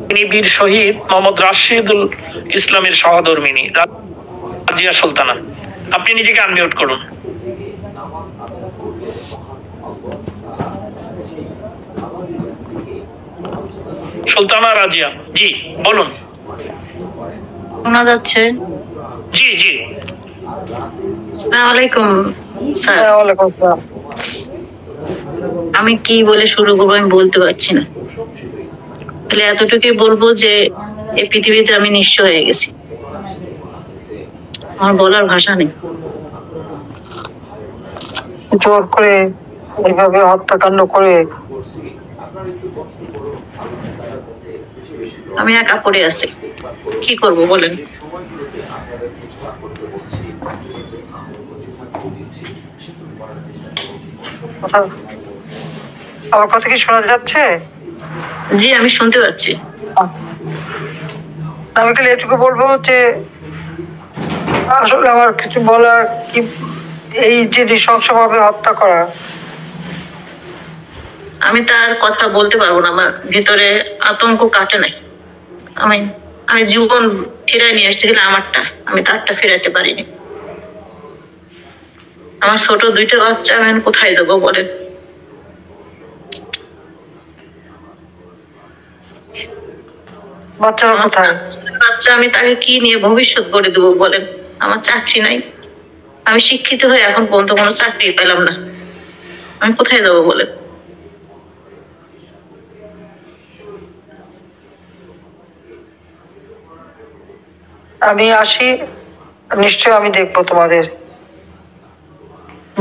তিনি বীর শহীদ মোহাম্মদ রাশিদুল ইসলামের সহধর্মিনী রাজিয়া সুলতানা। আপনি নিজেকে আনমিউট করুন। সুলতানা রাজিয়া, জি বলুন। শোনা যাচ্ছে? জি জি। আসসালামু আলাইকুম স্যার। ওয়ালাইকুম আসসালাম। আমি কি বলে শুরু করবো আমি বলতে পারছি না। তাহলে এতটুকুই বলবো যে এই পৃথিবীতে আমি নিঃস্ব হয়ে গেছি, আমার বলার ভাষা নেই। জোর করে এইভাবে হত্যাকাণ্ড করে আমি একা পড়ে আছি, কি করব বলেন? আমার কথা কি শোনা যাচ্ছে? জি আমি শুনতে পাচ্ছি। আমি খালি এটুকু বলবো যে আসলে আমার কিছু বলার কি, এই যে নৃশংসভাবে হত্যা করা, আমি তার কথা বলতে পারবো না, আমার ভিতরে আতঙ্ক কাটে নাই। আমি আমি জীবন ফিরাই নিয়ে এসেছিলাম আমারটা, আমি তারটা ফেরাতে পারিনি। আমার ছোট দুইটা বাচ্চা আমি কোথায় দেবো বলেন? বাচ্চারা কোথায়? বাচ্চা আমি তাকে কি নিয়ে ভবিষ্যৎ গড়ে দেবো বলেন? আমার চাকরি নাই, আমি শিক্ষিত হয়ে এখন পর্যন্ত কোনো চাকরি পেলাম না, আমি কোথায় যাবো বলেন? আমি আসি, নিশ্চয় আমি দেখবো তোমাদের।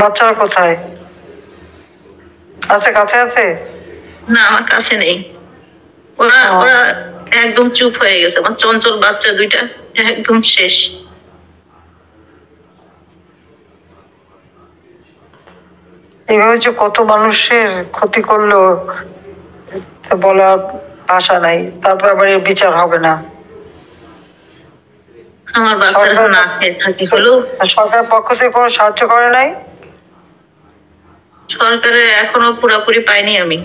বাচ্চারা কোথায় আছে? কাছে আছে? না আমার কাছে নেই, ওরা ওরা একদম চুপ হয়ে গেছে। আমার চঞ্চল বাচ্চা দুইটা একদম শেষ। এইভাবে যে কত মানুষের ক্ষতি করলো বলার ভাষা নাই। তারপর আবার এর বিচার হবে না। আমার বাচ্চারা না খেয়ে থাকে হলো। সরকারের পক্ষ থেকে কোনো সাহায্য করে নাই? সরকারের এখনো পুরোপুরি পাইনি আমি।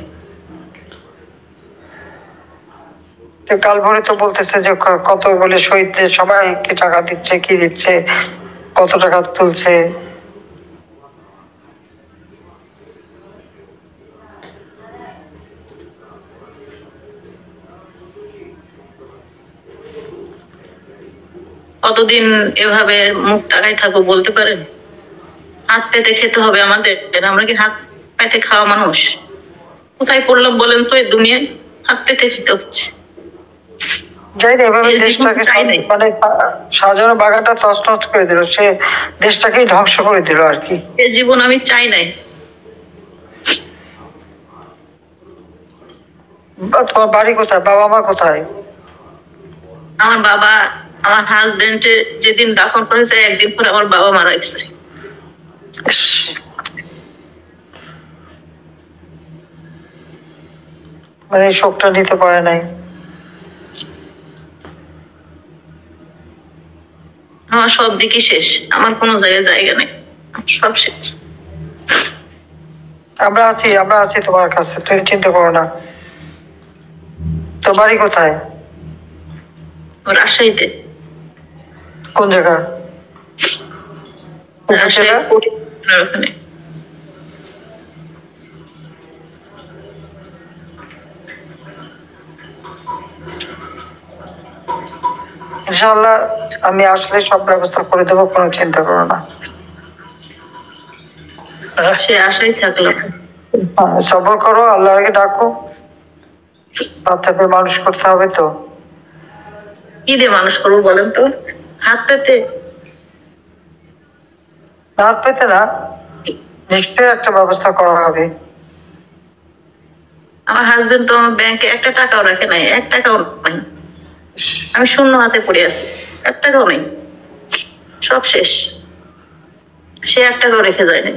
কাল ভোরে তো বলতেছে যে কত বলে শহীদদের সবাইকে টাকা দিচ্ছে, কি দিচ্ছে, কত টাকা তুলছে। কতদিন এভাবে মুখ তাকাই থাকবো বলতে পারেন? হাত পেতে খেতে হবে আমাদের। আমরা কি হাত পেতে খাওয়া মানুষ? কোথায় পড়লাম বলেন তো এই দুনিয়ায়? হাত পেতে খেতে হচ্ছে। যাই না, এভাবে দেশটাকে মানে সাজানো বাগানটা তছনছ করে দিল, সে দেশটাকেই ধ্বংস করে দিল আর কি। এ জীবন আমি চাই নাই। তোমার বাড়ি কোথায়? বাবা মা কোথায়? আমার বাবা, আমার হাজবেন্ড যেদিন দাফন করেছে একদিন পরে আমার বাবা মারা গেছে। মানে শোকটা নিতে পারে নাই। আমার সব দিকই শেষ, আমার কোনো জায়গায় জায়গা নেই, সব শেষ। আমরা আছি তোমার কাছে, তুমি চিন্তা করো না। তোর বাড়ি কোথায়? রাজশাহীতে। কোন জায়গা? রাজশাহী ওখানে। ইনশাআল্লাহ আমি আসলে সব ব্যবস্থা করে দেবো, কোনো চিন্তা করো না। সে আশাই থাকলাম। সবর করো, আল্লাহকে ডাকো। বাচ্চাদের মানুষ করতে হবে তো। কি দিয়ে মানুষ করবো বলেন তো? হাত পেতে? হাত পেতে না, নিশ্চয়ই একটা ব্যবস্থা করা হবে। আমার হাজবেন্ড তো আমার ব্যাংকে একটা টাকাও রাখে নাই, 1 টাকাও নাই। আমি শূন্য হাতে পড়ে আছি, 1 টাকাও নেই, সব শেষ। সে 1 টাকাও রেখে যায় নাই।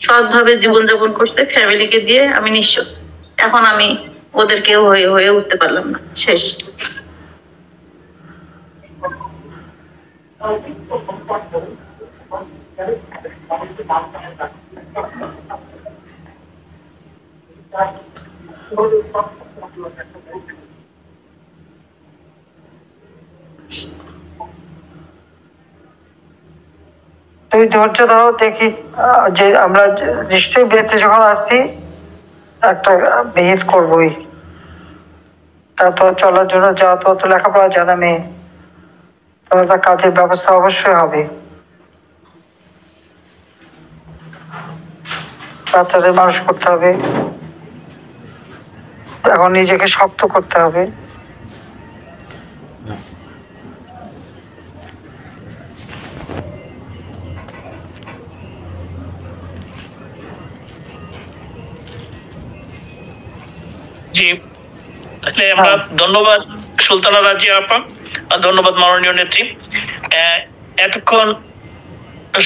সৎভাবে জীবনযাপন করছে ফ্যামিলিকে দিয়ে, আমি নিঃস্ব। এখন আমি ওদের কেউ হয়ে উঠতে পারলাম না, শেষ। তুমি ধৈর্য ধরো, দেখি যে আমরা নিশ্চয়ই বেঁচে যখন আসছি একটা বিহিত করবোই। তা তো চলার জন্য যা তো লেখাপড়া জানা মেয়ে, তবে তার কাজের ব্যবস্থা অবশ্যই হবে। বাচ্চাদের মানুষ করতে হবে, এখন নিজেকে শক্ত করতে হবে। জি, তাহলে আমরা ধন্যবাদ সুলতানা রাজিয়া আপা, ধন্যবাদ মাননীয় নেত্রী। এতক্ষণ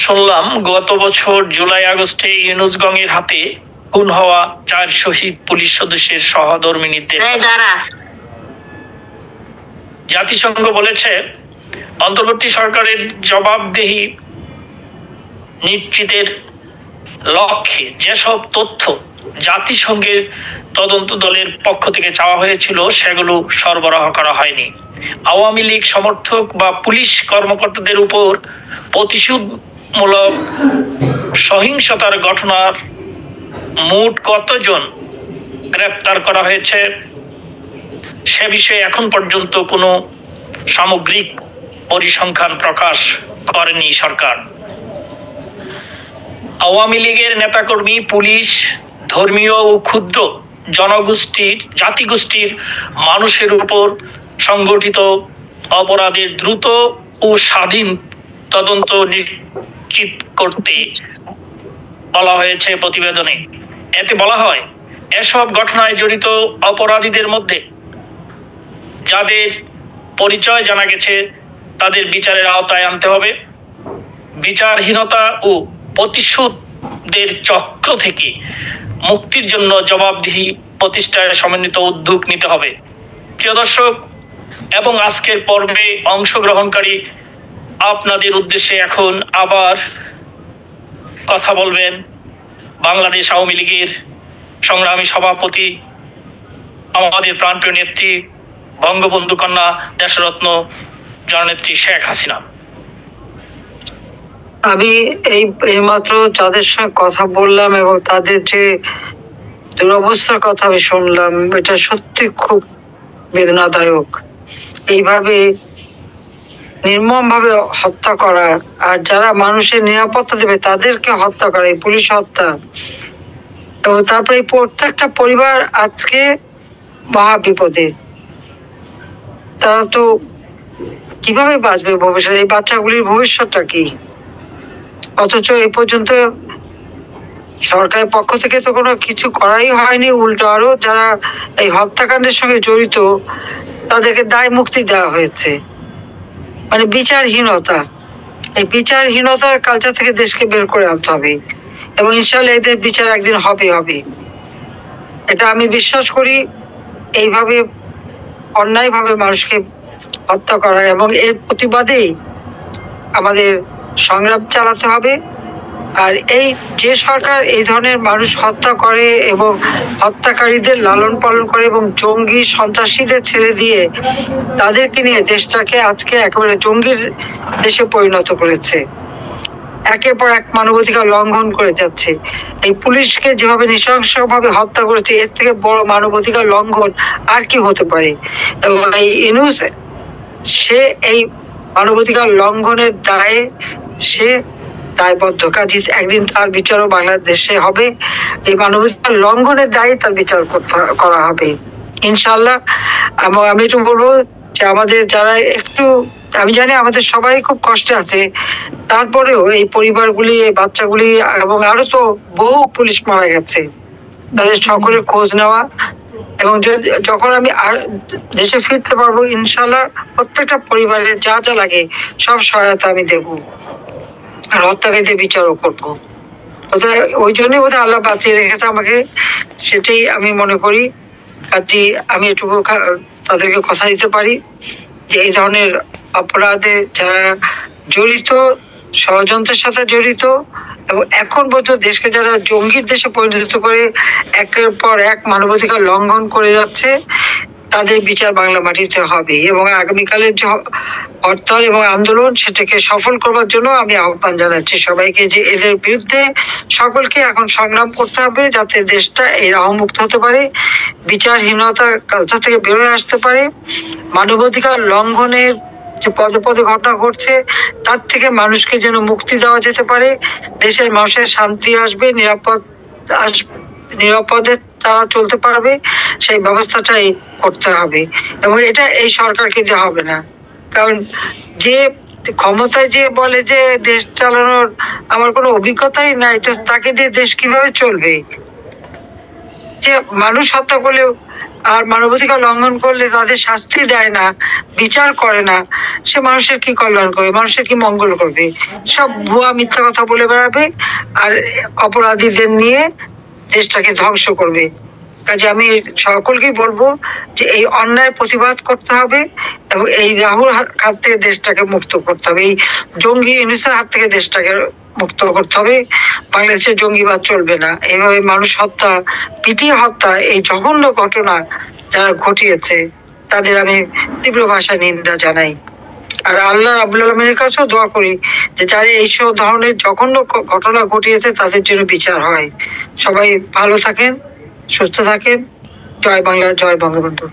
শুনলাম গত বছর জুলাই আগস্টে ইউনুসগঞ্জের হাতে খুন হওয়া 4 শহীদ পুলিশ সদস্যের সহধর্মিনীদের। জাতিসংঘ বলেছে অন্তর্বর্তী সরকারের জবাবদিহি নিশ্চিতের লক্ষ্যে যেসব তথ্য জাতিসংঘের তদন্ত দলের পক্ষ থেকে চাওয়া হয়েছিল সেগুলো সরবরাহ করা হয়নি। আওয়ামী লীগ সমর্থক বা পুলিশ কর্মকর্তাদের উপর প্রতিশোধমূলক সহিংসতার ঘটনার মোট কতজন গ্রেপ্তার করা হয়েছে সে বিষয়ে এখন পর্যন্ত কোনো সামগ্রিক পরিসংখ্যান প্রকাশ করেনি সরকার। আওয়ামী লীগের নেতাকর্মী, পুলিশ, ধর্মীয় ও ক্ষুদ্র জনগোষ্ঠীর জাতিগোষ্ঠীর মানুষের উপর সংগঠিত অপরাধের দ্রুত ও স্বাধীন তদন্ত নিশ্চিত করতে বলা হয়েছে প্রতিবেদনে। এতে বলা হয় এসব ঘটনায় জড়িত অপরাধীদের মধ্যে যাদের পরিচয় জানা গেছে তাদের বিচারের আওতায় আনতে হবে। বিচারহীনতা ও প্রতিশোধের চক্র থেকে মুক্তির জন্য জবাবদিহি প্রতিষ্ঠায় সমন্বিত উদ্যোগ নিতে হবে। প্রিয় দর্শক এবং আজকের পর্বে অংশগ্রহণকারী আপনাদের উদ্দেশ্যে এখন আবার কথা বলবেন বাংলাদেশ আওয়ামী লীগের সংগ্রামী সভাপতি, আমাদের প্রাণপ্রিয় নেত্রী, বঙ্গবন্ধু কন্যা দেশরত্ন জননেত্রী শেখ হাসিনা। আমি এইমাত্র যাদের সঙ্গে কথা বললাম এবং তাদের যে দুরবস্থার কথা আমি শুনলাম, এটা সত্যি খুব বেদনাদায়ক। এইভাবে নির্মমভাবে হত্যা করা, আর যারা মানুষের নিরাপত্তা দেবে তাদেরকে হত্যা করা, এই পুলিশ হত্যা, এবং তারপরে এই প্রত্যেকটা পরিবার আজকে মহা বিপদে। তারা তো কিভাবে বাঁচবে ভবিষ্যতে? এই বাচ্চাগুলির ভবিষ্যৎটা কি? অথচ এই পর্যন্ত সরকারের পক্ষ থেকে তো কোনো কিছু করাই হয়নি, উল্টো আরো যারা এই হত্যাকাণ্ডের সঙ্গে জড়িত তাদেরকে দায় মুক্তি দেওয়া হয়েছে। মানে বিচারহীনতা, এই বিচারহীনতার কালচার থেকে দেশকে বের করে আনতে হবে এবং ইনশাআল্লাহ এদের বিচার একদিন হবে। এটা আমি বিশ্বাস করি। এইভাবে অন্যায়ভাবে মানুষকে হত্যা করা এবং এর প্রতিবাদেই আমাদের সংগ্রাম চালাতে হবে। আর এই যে সরকার এই ধরনের মানুষ হত্যা করে এবং হত্যাকারীদের লালন পালন করে এবং জঙ্গি সন্ত্রাসীদের ছেড়ে দিয়ে তাদেরকে নিয়ে দেশটাকে আজকে একেবারে জঙ্গির দেশে পরিণত করেছে, একের পর এক মানবাধিকার লঙ্ঘন করে যাচ্ছে। এই পুলিশকে যেভাবে নৃশংসভাবে হত্যা করেছে, এর থেকে বড় মানবাধিকার লঙ্ঘন আর কি হতে পারে? এবং এই ইউনূস সে এই মানবাধিকার লঙ্ঘনের দায়ে সে দায়বদ্ধ, কাজে একদিন তার বিচারও বাংলাদেশে হবে। এই মানবাধিকার লঙ্ঘনের দায়ে তার বিচার করা হবে ইনশাআল্লাহ। এবং আমি একটু বলবো যে আমাদের যারা একটু, আমি জানি আমাদের সবাই খুব কষ্টে আছে, তারপরেও এই পরিবারগুলি, এই বাচ্চাগুলি এবং আরো তো বহু পুলিশ মারা গেছে, তাদের সকলের খোঁজ নেওয়া এবং যখন আমি দেশে ফিরতে পারবো ইনশাআল্লাহ প্রত্যেকটা পরিবারের যা যা লাগে সব সহায়তা আমি দেবো, আর হত্যাকারীদের বিচারও করবো। ওই জন্যই বোধহয় আল্লাহ বাঁচিয়ে রেখেছে আমাকে, সেটাই আমি মনে করি। কাজে আমি এটুকু তাদেরকে কথা দিতে পারি যে এই ধরনের অপরাধে যারা জড়িত ষড়যন্ত্রের সাথে জড়িত এবং এখন পর্যন্ত দেশকে যারা জঙ্গির দেশে পরিণত করে একের পর এক মানবাধিকার লঙ্ঘন করে যাচ্ছে, তাদের বিচার বাংলা মাটিতে হবে। এবং আগামীকালের যে হরতাল এবং আন্দোলন, সেটাকে সফল করবার জন্য আমি আহ্বান জানাচ্ছি সবাইকে যে এদের বিরুদ্ধে সকলকে এখন সংগ্রাম করতে হবে, যাতে দেশটা এই রাহমুক্ত হতে পারে, বিচারহীনতার কালচার থেকে বেরোয় আসতে পারে, মানবাধিকার লঙ্ঘনের যে পদে পদে ঘটনা ঘটছে তার থেকে মানুষকে যেন মুক্তি দেওয়া যেতে পারে, দেশের মানুষের শান্তি আসবে, নিরাপদে তারা চলতে পারবে, সেই ব্যবস্থাটাই করতে হবে। এবং এটা এই সরকারকে দিয়ে হবে না, কারণ যে ক্ষমতায় যে বলে যে দেশ চালানোর আমার কোনো অভিজ্ঞতাই নাই, তো তাকে দিয়ে দেশ কিভাবে চলবে? যে মানুষ হত্যা করলে আর মানবাধিকার লঙ্ঘন করলে তাদের শাস্তি দেয় না, বিচার করে না, সে মানুষের কি কল্যাণ করবে, মানুষের কি মঙ্গল করবে? সব ভুয়া মিথ্যা কথা বলে বেড়াবে আর অপরাধীদের নিয়ে দেশটাকে ধ্বংস করবে। কাজে আমি সকলকেই বলবো যে এই অন্যায়ের প্রতিবাদ করতে হবে এবং এই রাহুর হাত থেকে দেশটাকে মুক্ত করতে হবে, এই জঙ্গি ইউনিসের হাত থেকে দেশটাকে মুক্ত করতে হবে। বাংলাদেশে জঙ্গিবাদ চলবে না। এইভাবে মানুষ হত্যা, পিটিয়ে হত্যা, এই জঘন্য ঘটনা যারা ঘটিয়েছে তাদের আমি তীব্র ভাষায় নিন্দা জানাই। আর আল্লাহ রাব্বুল আলামিনের কাছেও দোয়া করি যে যারা এইসব ধরনের জঘন্য ঘটনা ঘটিয়েছে তাদের জন্য বিচার হয়। সবাই ভালো থাকেন, সুস্থ থাকেন। জয় বাংলা, জয় বঙ্গবন্ধু।